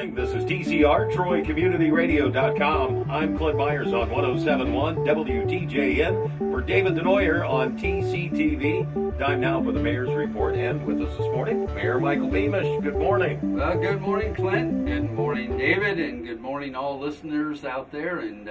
morning. This is TCR, TroyCommunityRadio.com. I'm Clint Myers on 107.1 WTJN for David Denoyer on TCTV. Time now for the Mayor's Report, and with us this morning, Mayor Michael Beamish. Good morning. Well, good morning, Clint. Good morning, David, and good morning, all listeners out there in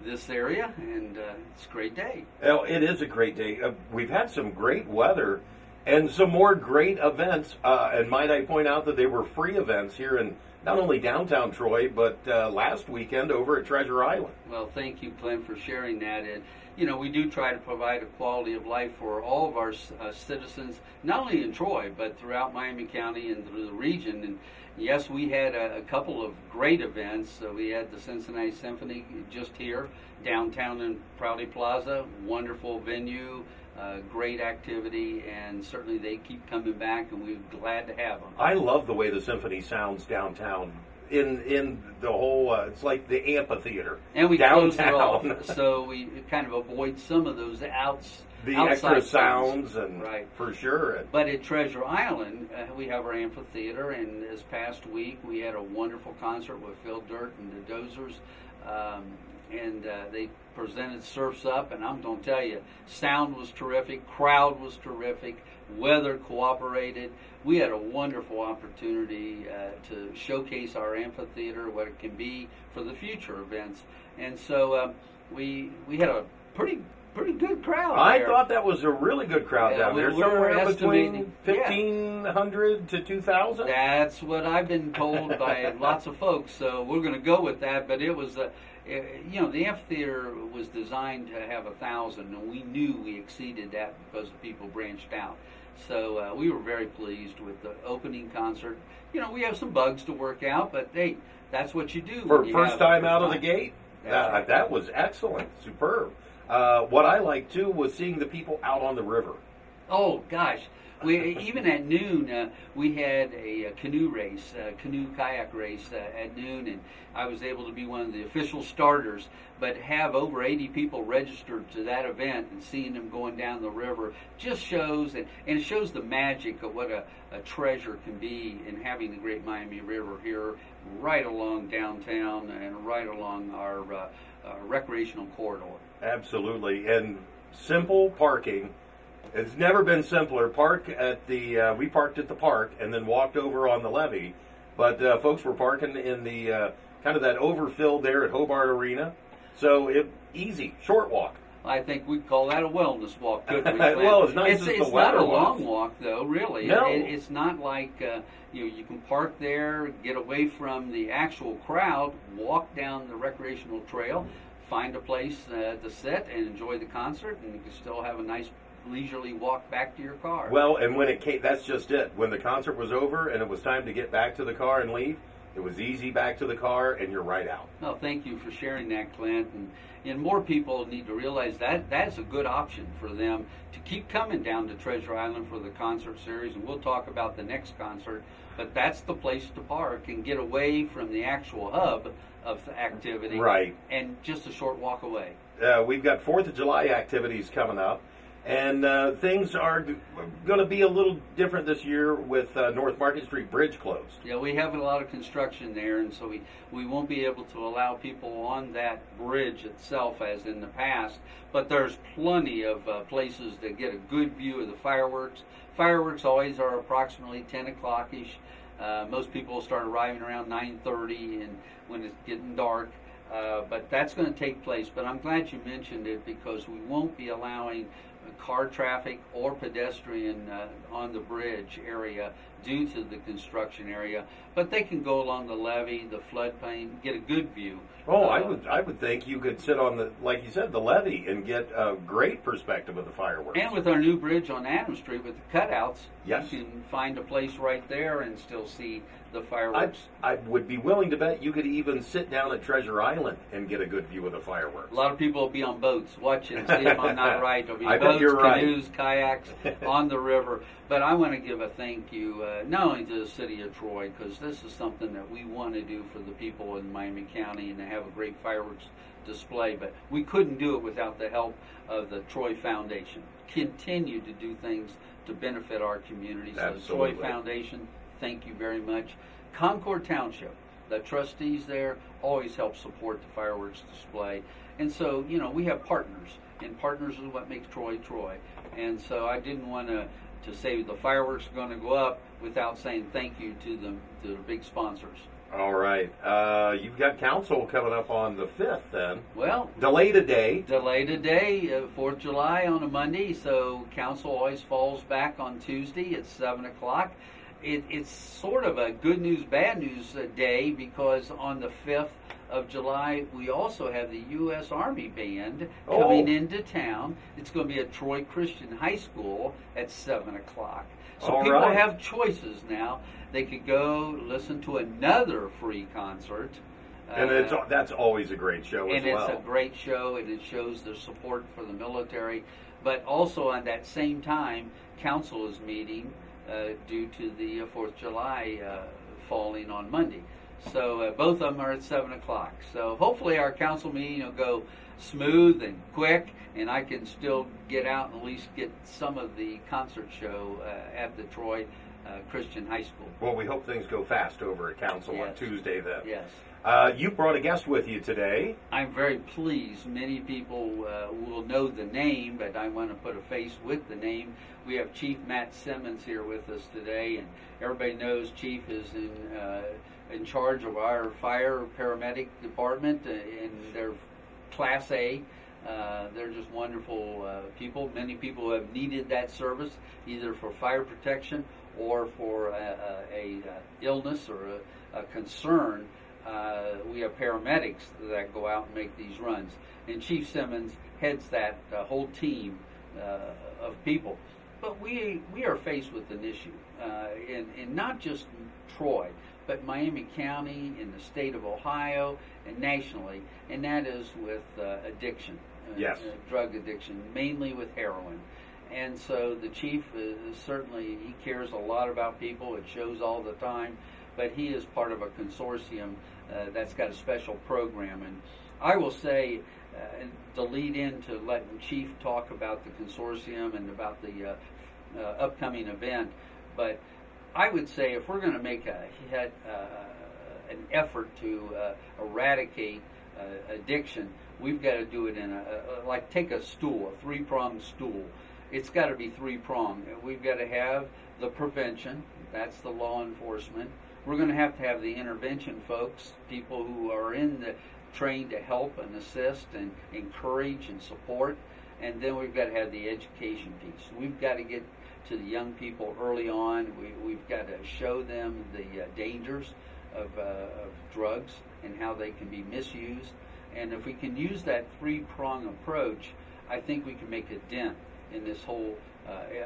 this area. And it's a great day. Well, it is a great day. We've had some great weather and some more great events. And might I point out that they were free events here in not only downtown Troy, but last weekend over at Treasure Island. Well, thank you, Clint, for sharing that. And, you know, we do try to provide a quality of life for all of our citizens, not only in Troy, but throughout Miami County and through the region. And yes, we had a couple of great events. We had the Cincinnati Symphony just here, downtown in Prouty Plaza, wonderful venue. Great activity, and certainly they keep coming back, and we're glad to have them. I love the way the symphony sounds downtown. In the whole, it's like the amphitheater. And we downtown. Close it off, so we kind of avoid some of those the outside extra sounds, and right. For sure. But at Treasure Island, we have our amphitheater, and this past week we had a wonderful concert with Phil Dirt and the Dozers. And they presented Surf's Up, and I'm going to tell you, sound was terrific, crowd was terrific, weather cooperated. We had a wonderful opportunity to showcase our amphitheater, what it can be for the future events. And so we had a pretty good crowd I there. thought that was a really good crowd down there, somewhere between 1,500 to 2,000. That's what I've been told by lots of folks, so we're going to go with that. But it was, you know, the amphitheater was designed to have 1,000, and we knew we exceeded that because the people branched out. So we were very pleased with the opening concert. You know, we have some bugs to work out, but hey, that's what you do. For first time out of the gate, right. That was excellent, superb. What I liked, too, was seeing the people out on the river. Oh, gosh. Even at noon, we had a canoe kayak race at noon, and I was able to be one of the official starters. But have over 80 people registered to that event, and seeing them going down the river just shows, and it shows the magic of what a treasure can be in having the Great Miami River here right along downtown and right along our recreational corridor. Absolutely. And simple parking. It's never been simpler. We parked at the park and then walked over on the levee. But folks were parking in the kind of that overfill there at Hobart Arena. So easy, short walk. I think we'd call that a wellness walk, couldn't we? Well, as nice as the weather was. It's not a long walk, though, really. No. It's not like you can park there, get away from the actual crowd, walk down the recreational trail, find a place to sit and enjoy the concert, and you can still have a nice leisurely walk back to your car. Well, and when it came, that's just it. When the concert was over and it was time to get back to the car and leave, it was easy back to the car, and you're right out. Well, thank you for sharing that, Clint. And more people need to realize that that's a good option for them to keep coming down to Treasure Island for the concert series, and we'll talk about the next concert. But that's the place to park and get away from the actual hub of the activity. Right. And just a short walk away. We've got 4th of July activities coming up. And things are going to be a little different this year with North Market Street Bridge closed. Yeah, we have a lot of construction there, and so we won't be able to allow people on that bridge itself as in the past. But there's plenty of places to get a good view of the fireworks. Fireworks always are approximately 10 o'clock-ish. Most people start arriving around 9:30 and when it's getting dark. But that's going to take place. But I'm glad you mentioned it because we won't be allowing car traffic or pedestrian on the bridge area due to the construction area, but they can go along the levee, the floodplain, get a good view. Oh, I would think you could sit on the, like you said, the levee and get a great perspective of the fireworks. And with our new bridge on Adams Street with the cutouts, yes, you can find a place right there and still see the fireworks. I would be willing to bet you could even sit down at Treasure Island and get a good view of the fireworks. A lot of people will be on boats watching and see if I'm not right. There'll be I boats, bet you're canoes, right. kayaks on the river. But I want to give a thank you not only to the city of Troy, because this is something that we want to do for the people in Miami County and to have a great fireworks display, but we couldn't do it without the help of the Troy Foundation. Continue to do things to benefit our community. So the Troy Foundation, thank you very much. Concord Township, the trustees there always help support the fireworks display. And so, we have partners, and partners is what makes Troy Troy. And so I didn't want to say the fireworks are going to go up without saying thank you to the big sponsors. All right. You've got council coming up on the 5th then. Well, Delayed a day. 4th of July on a Monday, so council always falls back on Tuesday at 7 o'clock. It's sort of a good news, bad news day, because on the 5th of July, we also have the U.S. Army Band coming into town. It's going to be at Troy Christian High School at 7 o'clock. So All people right. have choices now. They could go listen to another free concert. And that's always a great show as well. And it's a great show, and it shows their support for the military. But also at that same time, council is meeting due to the 4th of July falling on Monday. So both of them are at 7 o'clock. So hopefully our council meeting will go smooth and quick, and I can still get out and at least get some of the concert show at the Troy Christian High School. Well, we hope things go fast over at council on Tuesday then. Yes. You brought a guest with you today. I'm very pleased. Many people will know the name, but I want to put a face with the name. We have Chief Matt Simmons here with us today, and everybody knows Chief is in charge of our fire paramedic department, and they're Class A. They're just wonderful people. Many people have needed that service, either for fire protection or for a illness or a concern. We have paramedics that go out and make these runs. And Chief Simmons heads that whole team of people. But we are faced with an issue, in not just Troy, but Miami County, in the state of Ohio, and nationally, and that is with addiction. Yes. Drug addiction, mainly with heroin. And so the chief certainly, he cares a lot about people. It shows all the time. But he is part of a consortium that's got a special program. And I will say, to lead into letting Chief talk about the consortium and about the upcoming event, but I would say if we're going to make an effort to eradicate addiction, we've got to do it in like take a stool, a three-pronged stool. It's got to be three-pronged. We've got to have the prevention, that's the law enforcement. We're going to have the intervention folks, people who are trained to help and assist and encourage and support. And then we've got to have the education piece. We've got to get to the young people early on. We've got to show them the dangers of drugs and how they can be misused. And if we can use that three-prong approach, I think we can make a dent in this whole,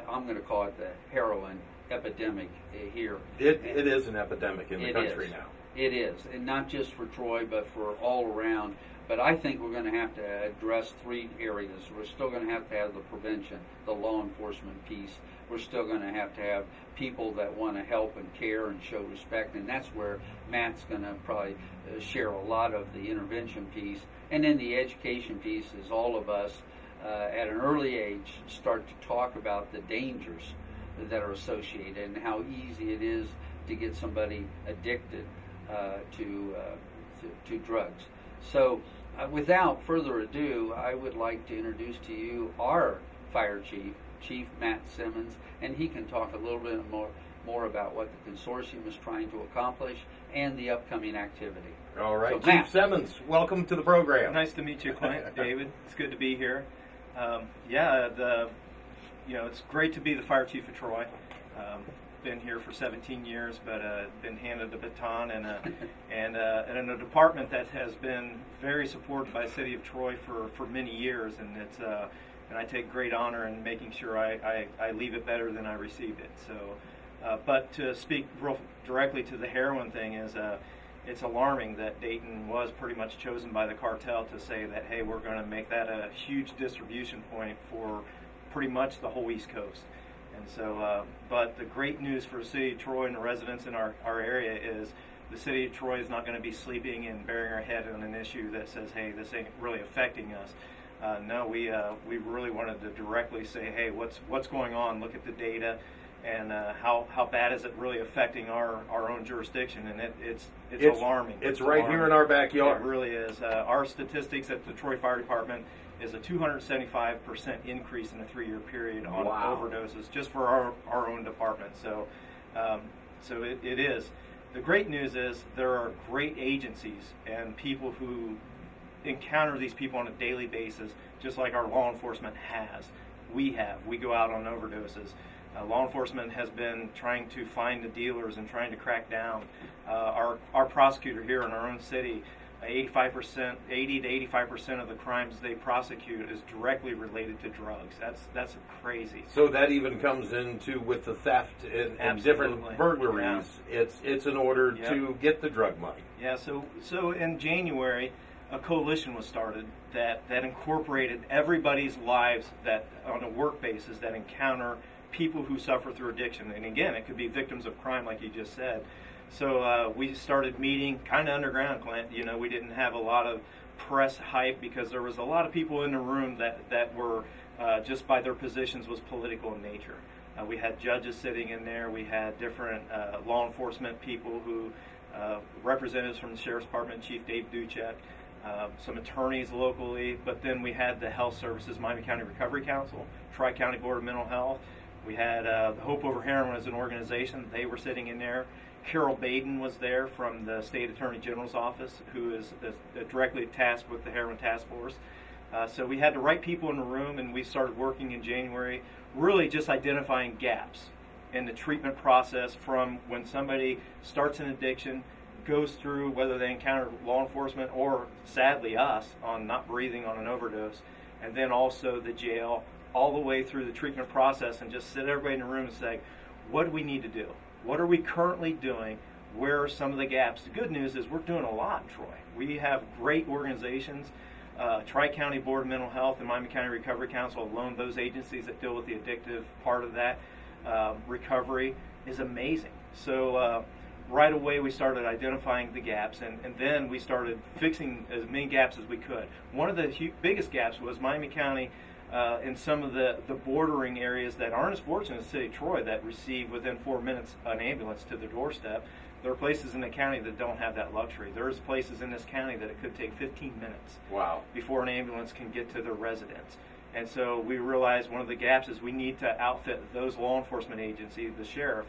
I'm going to call it the heroin epidemic here. It is an epidemic in the country now. It is, and not just for Troy, but for all around. But I think we're going to have to address three areas. We're still going to have the prevention, the law enforcement piece. We're still going to have people that want to help and care and show respect, and that's where Matt's going to probably share a lot of the intervention piece. And then the education piece is all of us at an early age start to talk about the dangers that are associated and how easy it is to get somebody addicted to drugs. So without further ado, I would like to introduce to you our fire chief, Chief Matt Simmons, and he can talk a little bit more about what the consortium is trying to accomplish and the upcoming activity. All right, So, Chief Matt. Simmons, welcome to the program. Nice to meet you, Clint, David. It's good to be here. It's great to be the fire chief of Troy. Been here for 17 years, but been handed the baton and in a department that has been very supported by the city of Troy for many years, and and I take great honor in making sure I leave it better than I received it. So, but to speak real directly to the heroin thing is. It's alarming that Dayton was pretty much chosen by the cartel to say that, hey, we're going to make that a huge distribution point for pretty much the whole East Coast. And so, but the great news for the city of Troy and the residents in our area is the city of Troy is not going to be sleeping and burying our head on an issue that says, hey, this ain't really affecting us. No, we really wanted to directly say, hey, what's going on? Look at the data. and how bad is it really affecting our own jurisdiction? And it's alarming. It's right here in our backyard. It really is. Our statistics at the Troy Fire Department is a 275% increase in a 3-year period on overdoses just for our own department. So it is. The great news is there are great agencies and people who encounter these people on a daily basis, just like our law enforcement has. We go out on overdoses. Law enforcement has been trying to find the dealers and trying to crack down. Our prosecutor here in our own city, 80 to 85% of the crimes they prosecute is directly related to drugs. That's crazy. So that even comes into with the theft and different burglaries. Yeah. It's in order to get the drug money. Yeah. So in January, a coalition was started that incorporated everybody's lives that on a work basis that encounter people who suffer through addiction. And again, it could be victims of crime, like you just said. So we started meeting kind of underground, Clint. You know, we didn't have a lot of press hype because there was a lot of people in the room that were just by their positions was political in nature. We had judges sitting in there. We had different law enforcement people who representatives from the Sheriff's Department, Chief Dave Duchek, some attorneys locally, but then we had the Health Services, Miami County Recovery Council, Tri-County Board of Mental Health. We had the Hope Over Heroin as an organization. They were sitting in there. Carol Baden was there from the State Attorney General's office, who is directly tasked with the Heroin Task Force. So we had the right people in the room, and we started working in January, really just identifying gaps in the treatment process from when somebody starts an addiction, goes through whether they encounter law enforcement or, sadly, us on not breathing on an overdose, and then also the jail, all the way through the treatment process, and just sit everybody in the room and say, what do we need to do? What are we currently doing? Where are some of the gaps? The good news is we're doing a lot in Troy. We have great organizations, Tri-County Board of Mental Health and Miami County Recovery Council alone, those agencies that deal with the addictive part of that recovery is amazing. So right away we started identifying the gaps, and then we started fixing as many gaps as we could. One of the biggest gaps was Miami County in some of the bordering areas that aren't as fortunate as the city of Troy that receive within 4 minutes an ambulance to their doorstep. There are places in the county that don't have that luxury. There's places in this county that it could take 15 minutes before an ambulance can get to their residence. And so we realized one of the gaps is we need to outfit those law enforcement agencies, the sheriff,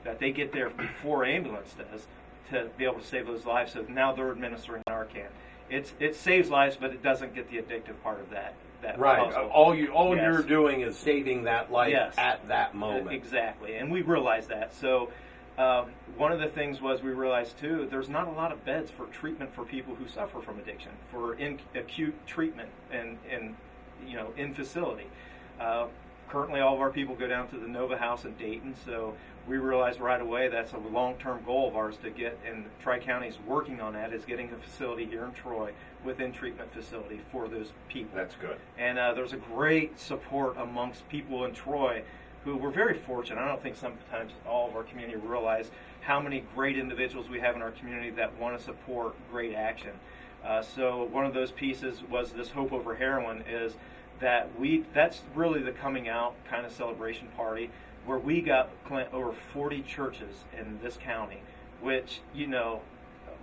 that they get there before ambulance does to be able to save those lives. So now they're administering Narcan. It saves lives, but it doesn't get the addictive part of that. Right. Puzzle. All you're doing is saving that life at that moment. Exactly. And we realized that. So one of the things was we realized too, there's not a lot of beds for treatment for people who suffer from addiction, for acute treatment and in facility. Currently, all of our people go down to the Nova House in Dayton, so we realized right away that's a long-term goal of ours to get, and Tri-County's working on that, is getting a facility here in Troy within treatment facility for those people. That's good. And there's a great support amongst people in Troy who we're very fortunate. I don't think sometimes all of our community realize how many great individuals we have in our community that want to support great action. So one of those pieces was this Hope Over Heroin is that's really the coming out kind of celebration party where we got over 40 churches in this county, which,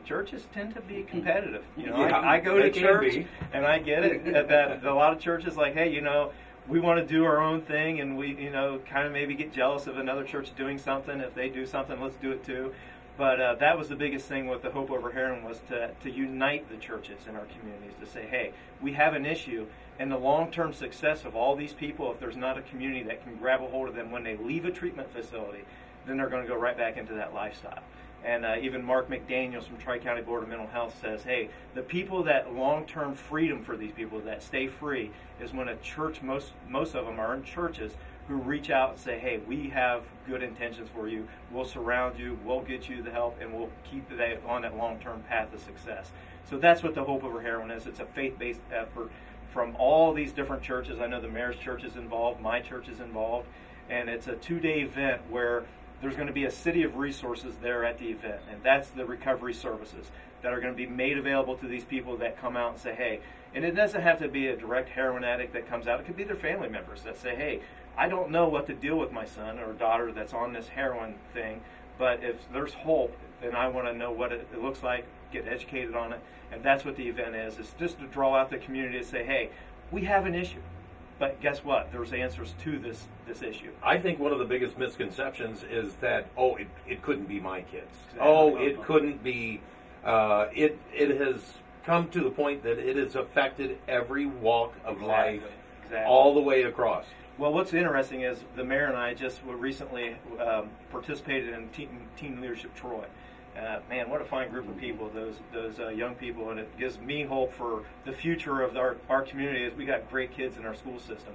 churches tend to be competitive. I go to church and I get it that a lot of churches like, hey, we want to do our own thing, and we, kind of maybe get jealous of another church doing something. If they do something, let's do it too. But that was the biggest thing with the Hope Over Heroin was to unite the churches in our communities, to say, hey, we have an issue, and the long-term success of all these people, if there's not a community that can grab a hold of them when they leave a treatment facility, then they're going to go right back into that lifestyle. And even Mark McDaniels from Tri-County Board of Mental Health says, hey, the people that long-term freedom for these people that stay free is when a church, most of them are in churches, who reach out and say, hey, we have good intentions for you. We'll surround you. We'll get you the help, and we'll keep that on that long-term path of success. So that's what the Hope Over Heroin is. It's a faith-based effort from all these different churches. I know the mayor's church is involved. My church is involved. And it's a 2-day event where there's going to be a city of resources there at the event. And that's the recovery services that are going to be made available to these people that come out and say, hey, and it doesn't have to be a direct heroin addict that comes out. It could be their family members that say, hey, I don't know what to deal with my son or daughter that's on this heroin thing, but if there's hope, then I want to know what it looks like, get educated on it, and that's what the event is. It's just to draw out the community to say, hey, we have an issue, but guess what? There's answers to this issue. I think one of the biggest misconceptions is that, oh, it couldn't be my kids. Exactly. Oh, it couldn't be. It has come to the point that it has affected every walk of life, all the way across. Well, what's interesting is the mayor and I just recently participated in Teen Leadership Troy. Man, what a fine group of people, those young people, and it gives me hope for the future of our community as we got great kids in our school system.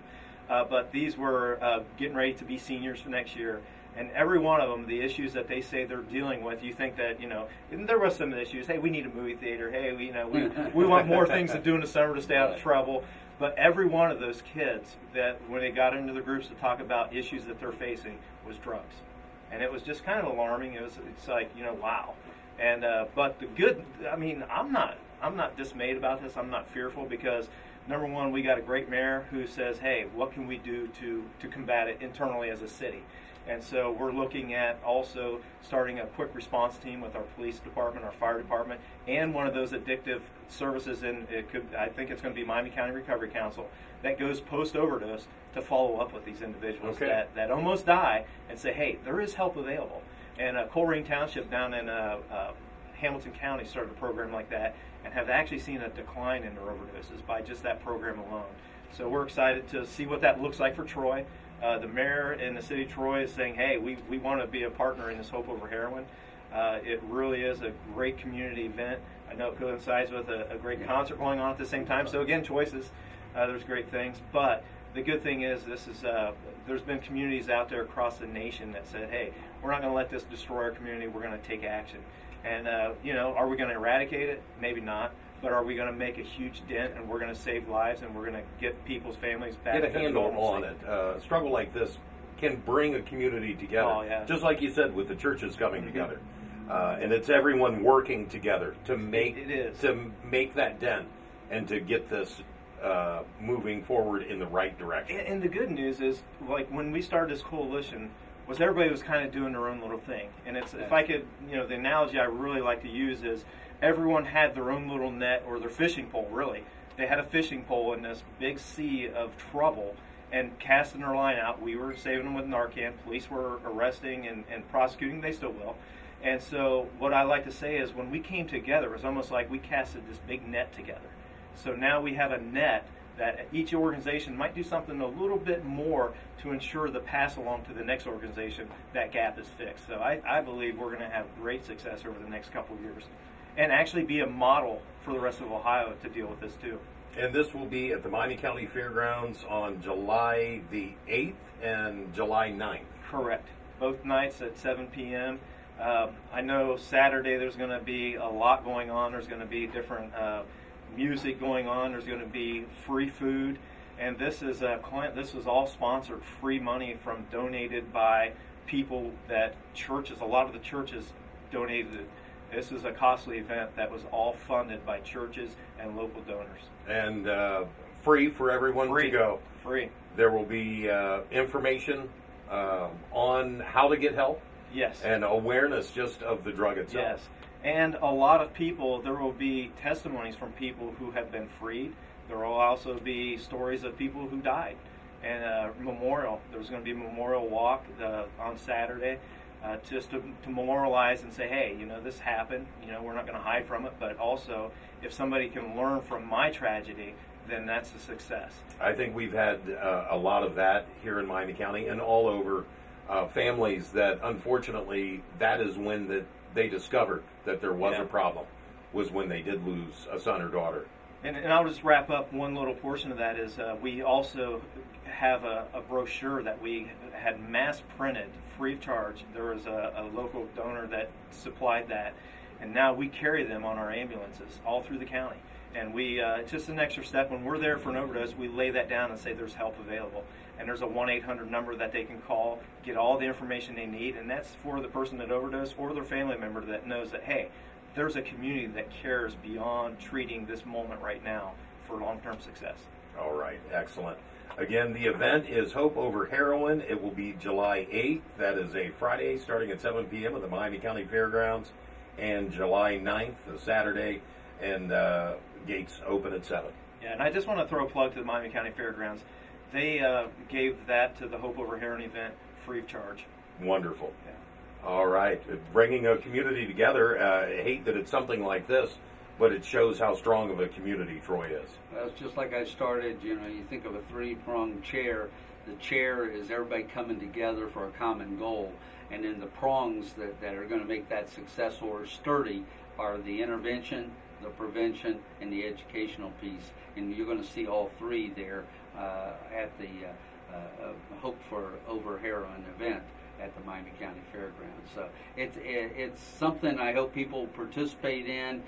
But these were getting ready to be seniors for next year, and every one of them, the issues that they say they're dealing with, you think that, and there was some issues. Hey, we need a movie theater. Hey, we want more things to do in the summer to stay out of trouble. But every one of those kids that when they got into the groups to talk about issues that they're facing was drugs. And it was just kind of alarming. It's like, wow. And but the good, I'm not dismayed about this. I'm not fearful because number one, we got a great mayor who says, hey, what can we do to combat it internally as a city? And so we're looking at also starting a quick response team with our police department, our fire department, and one of those addictive services. I think it's going to be Miami County Recovery Council that goes post overdose to follow up with these individuals that almost die and say, hey, there is help available. And Coleraine Township down in Hamilton County started a program like that and have actually seen a decline in their overdoses by just that program alone. So we're excited to see what that looks like for Troy. The mayor and the city of Troy is saying, hey, we want to be a partner in this Hope Over Heroin. It really is a great community event. I know it coincides with a great concert going on at the same time. So again, choices. There's great things. But the good thing is there's been communities out there across the nation that said, hey, we're not going to let this destroy our community. We're going to take action. And, are we going to eradicate it? Maybe not. But are we going to make a huge dent, and we're going to save lives, and we're going to get people's families back? Get a handle on it. A struggle like this can bring a community together. Oh, yeah. Just like you said, with the churches coming together, and it's everyone working together to make that dent and to get this moving forward in the right direction. And the good news is, like when we started this coalition, was everybody was kind of doing their own little thing. And it's if I could, the analogy I really like to use is, everyone had their own little net or their fishing pole, really. They had a fishing pole in this big sea of trouble and casting their line out. We were saving them with Narcan. Police were arresting and prosecuting. They still will. And so what I like to say is when we came together, it was almost like we casted this big net together. So now we have a net that each organization might do something a little bit more to ensure the pass along to the next organization, that gap is fixed. So I believe we're going to have great success over the next couple of years. And actually be a model for the rest of Ohio to deal with this too. And this will be at the Miami County Fairgrounds on July the 8th and July 9th. Correct. Both nights at 7 p.m. I know Saturday there's going to be a lot going on. There's going to be different music going on. There's going to be free food. And this is all sponsored, free money donated by people that churches, a lot of the churches donated it. This is a costly event that was all funded by churches and local donors. And free for everyone to go. Free. There will be information on how to get help. Yes. And awareness just of the drug itself. Yes. And a lot of people, there will be testimonies from people who have been freed. There will also be stories of people who died. And memorial. There's going to be a memorial walk on Saturday. Just to memorialize and say, hey, this happened. We're not going to hide from it. But also, if somebody can learn from my tragedy, then that's a success. I think we've had a lot of that here in Miami County and all over families that, unfortunately, that is when they discovered that there was a problem, was when they did lose a son or daughter. And I'll just wrap up one little portion of that is we also have a brochure that we had mass printed free of charge. There was a local donor that supplied that, and now we carry them on our ambulances all through the county. And we just an extra step, when we're there for an overdose, we lay that down and say there's help available. And there's a 1-800 number that they can call, get all the information they need, and that's for the person that overdosed or their family member that knows that, hey, there's a community that cares beyond treating this moment right now for long-term success. All right, excellent. Again, the event is Hope Over Heroin. It will be July 8th. That is a Friday starting at 7 p.m. at the Miami County Fairgrounds, and July 9th, a Saturday, and gates open at 7. Yeah, and I just want to throw a plug to the Miami County Fairgrounds. They gave that to the Hope Over Heroin event free of charge. Wonderful. Yeah. All right. Bringing a community together. I hate that it's something like this, but it shows how strong of a community Troy is. Well, it's just like I started, you think of a three-pronged chair. The chair is everybody coming together for a common goal. And then the prongs that are going to make that successful or sturdy are the intervention, the prevention, and the educational piece. And you're going to see all three there at the Hope Over Heroin event at the Miami County Fairgrounds. So it's something I hope people participate in,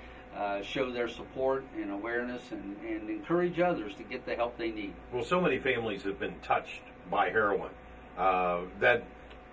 show their support and awareness, and encourage others to get the help they need. Well, so many families have been touched by heroin that,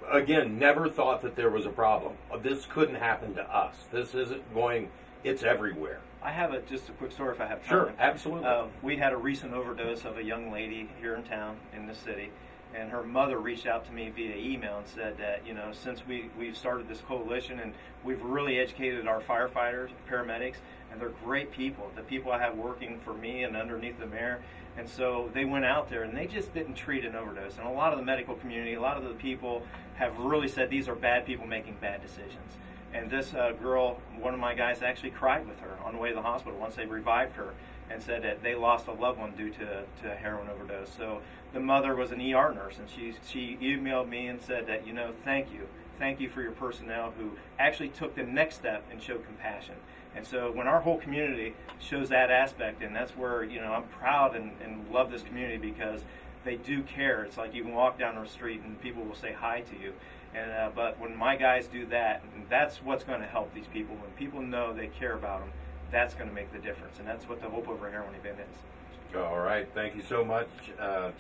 again, never thought that there was a problem. This couldn't happen to us. This isn't going, it's everywhere. I have just a quick story if I have time. Sure, absolutely. We had a recent overdose of a young lady here in town, in the city, and her mother reached out to me via email and said that, since we've started this coalition and we've really educated our firefighters, paramedics, and they're great people, the people I have working for me and underneath the mayor, and so they went out there and they just didn't treat an overdose. And a lot of the medical community, a lot of the people have really said these are bad people making bad decisions. And this girl, one of my guys actually cried with her on the way to the hospital once they revived her and said that they lost a loved one due to a heroin overdose. So the mother was an ER nurse, and she emailed me and said that, thank you for your personnel who actually took the next step and showed compassion. And so when our whole community shows that aspect, and that's where, I'm proud and love this community because they do care. It's like you can walk down the street and people will say hi to you. And but when my guys do that, that's what's going to help these people. When people know they care about them, that's going to make the difference. And that's what the Hope Over Heroin event is. All right. Thank you so much,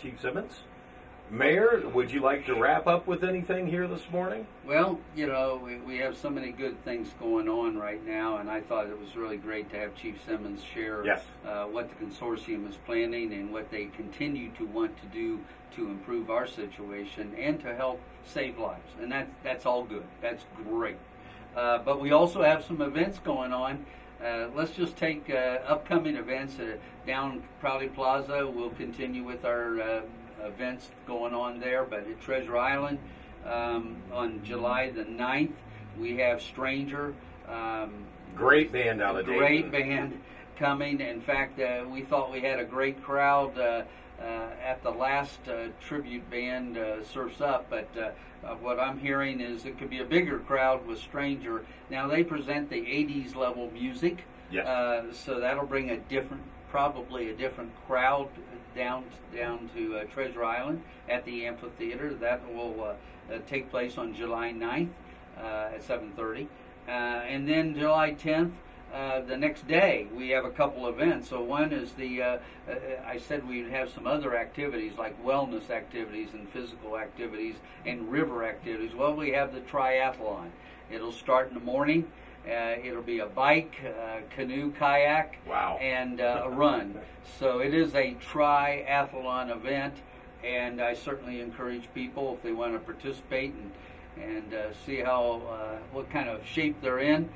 Chief Simmons. Mayor, would you like to wrap up with anything here this morning? Well, we have so many good things going on right now, and I thought it was really great to have Chief Simmons share what the consortium is planning and what they continue to want to do to improve our situation and to help save lives. And that's all good. That's great. But we also have some events going on. Let's just take upcoming events down Proudly Plaza. We'll continue with our events going on there, but at Treasure Island on July the 9th, we have Stranger. Great band out of Dayton. Great band coming. In fact, we thought we had a great crowd at the last tribute band, Surf's Up, but what I'm hearing is it could be a bigger crowd with Stranger. Now, they present the 80s level music, so that'll bring probably a different crowd down to Treasure Island at the amphitheater. That will take place on July 9th at 7:30. And then July 10th, the next day, we have a couple events. So one is I said we'd have some other activities like wellness activities and physical activities and river activities. Well, we have the triathlon. It'll start in the morning. It'll be a bike, canoe, kayak, and a run. So it is a triathlon event, and I certainly encourage people, if they want to participate and see what kind of shape they're in,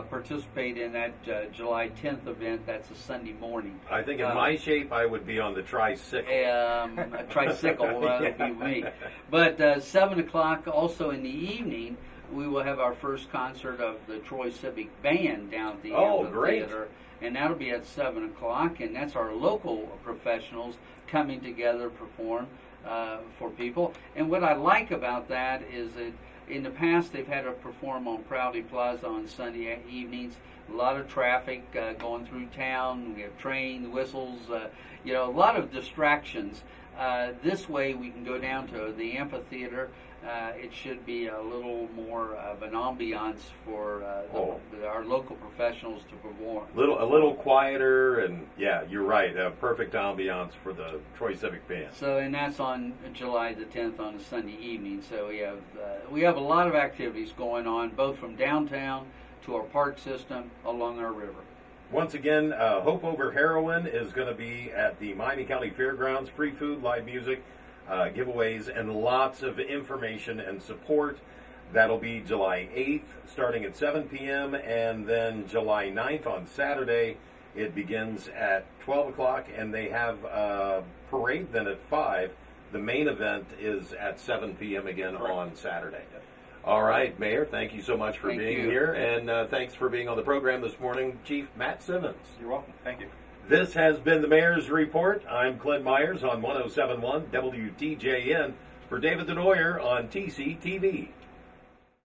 participate in that July 10th event. That's a Sunday morning. I think in my shape, I would be on the tricycle. A tricycle, that would be me. But 7 o'clock also in the evening, we will have our first concert of the Troy Civic Band down at the amphitheater. And that'll be at 7 o'clock, and that's our local professionals coming together to perform for people. And what I like about that is that in the past they've had to perform on Proudly Plaza on Sunday evenings. A lot of traffic going through town. We have train whistles, a lot of distractions. This way we can go down to the amphitheater. It should be a little more of an ambiance for our local professionals to perform. A little quieter, and you're right. A perfect ambiance for the Troy Civic Band. So, and that's on July the 10th on a Sunday evening. So we have a lot of activities going on, both from downtown to our park system along our river. Once again, Hope Over Heroin is going to be at the Miami County Fairgrounds. Free food, live music, giveaways, and lots of information and support. That'll be July 8th, starting at 7 p.m., and then July 9th on Saturday. It begins at 12 o'clock, and they have a parade then at 5. The main event is at 7 p.m. again on Saturday. All right, Mayor, thank you so much for being here, and thanks for being on the program this morning, Chief Matt Simmons. You're welcome. Thank you. This has been the Mayor's Report. I'm Clint Myers on 107.1 WTJN for David Denoyer on TCTV.